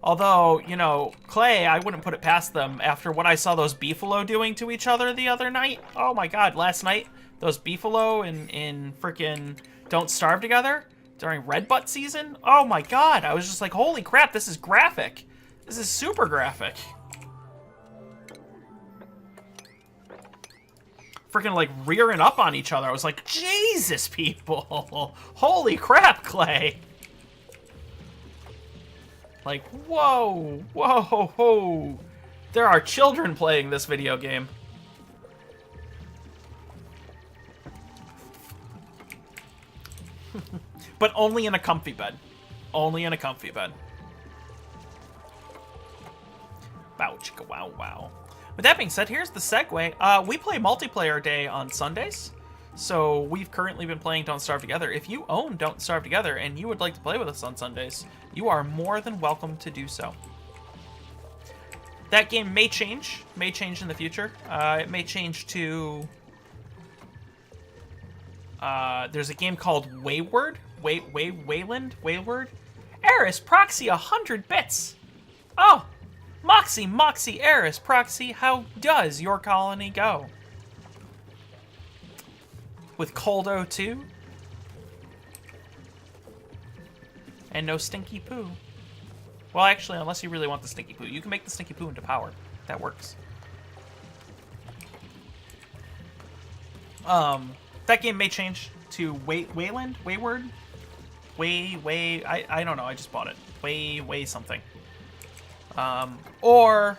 Although, you know, Clay, I wouldn't put it past them after what I saw those Beefalo doing to each other the other night. Oh my god, last night, those Beefalo in freaking Don't Starve Together during Red Butt season. Oh my god, I was just like, holy crap, this is graphic. This is super graphic. Freaking like rearing up on each other. I was like, Jesus, people. Holy crap, Clay. Like, whoa, whoa, whoa. There are children playing this video game. But only in a comfy bed. Only in a comfy bed. Wow, chicka, wow, wow. With that being said, here's the segue. We play multiplayer day on Sundays. So we've currently been playing Don't Starve Together. If you own Don't Starve Together and you would like to play with us on Sundays, you are more than welcome to do so. That game may change in the future. It may change to... there's a game called Wayward. Wayward? Eris, Proxy, 100 bits! Oh! Moxie, Eris, Proxy, how does your colony go? With Coldo too? And no stinky poo. Well, actually, unless you really want the stinky poo. You can make the stinky poo into power. That works. That game may change to Wayward? I don't know, I just bought it. Way something. Or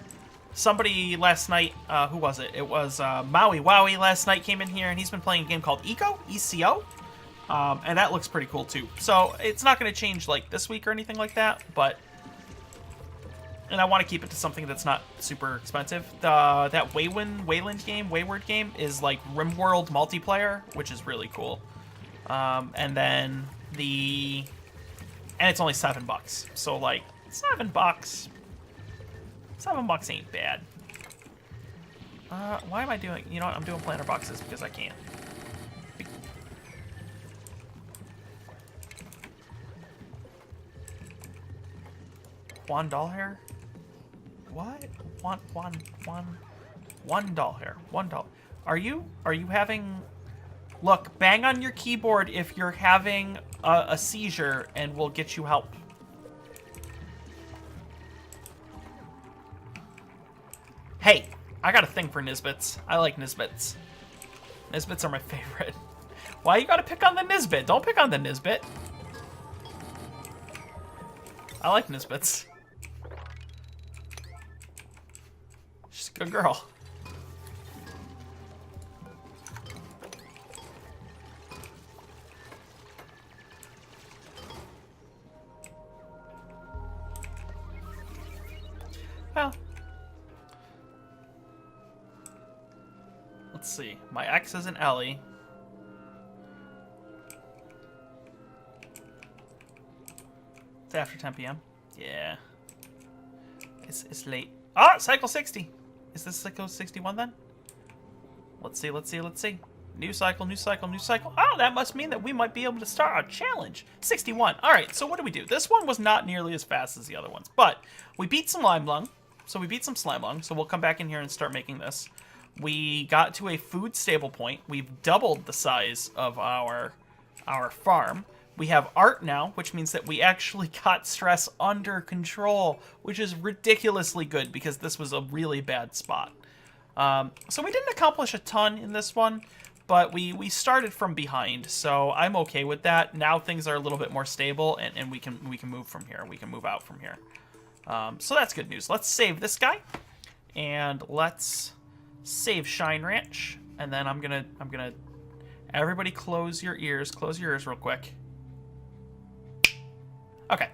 somebody last night, who was it? It was Maui Wowie last night came in here, and he's been playing a game called ECO, and that looks pretty cool too. So it's not going to change like this week or anything like that, but... And I want to keep it to something that's not super expensive. That Wayward game is like RimWorld multiplayer, which is really cool. And then and it's only $7. So like, $7. $7 ain't bad. Why am I doing... You know what? I'm doing planner boxes because I can. One doll hair? What? One doll hair. One doll. Are you having... Look, bang on your keyboard if you're having a seizure and we'll get you help. Hey, I got a thing for Nisbets. I like Nisbets. Nisbets are my favorite. Why you gotta pick on the Nisbet? Don't pick on the Nisbet. I like Nisbets. She's a good girl. Well... Let's see. My ex is an Ellie. It's after 10 p.m. Yeah. It's late. Ah! Cycle 60! Is this Cycle 61 then? Let's see. New cycle. Oh, that must mean that we might be able to start our challenge. 61. Alright, so what do we do? This one was not nearly as fast as the other ones, but we beat some Lime Lung. So we'll come back in here and start making this. We got to a food stable point. We've doubled the size of our farm. We have art now, which means that we actually got stress under control, which is ridiculously good because this was a really bad spot. So we didn't accomplish a ton in this one, but we started from behind, so I'm okay with that. Now things are a little bit more stable, and we can move from here. We can move out from here. So that's good news. Let's save this guy, and let's save Shine Ranch, and then I'm gonna everybody close your ears real quick. Okay.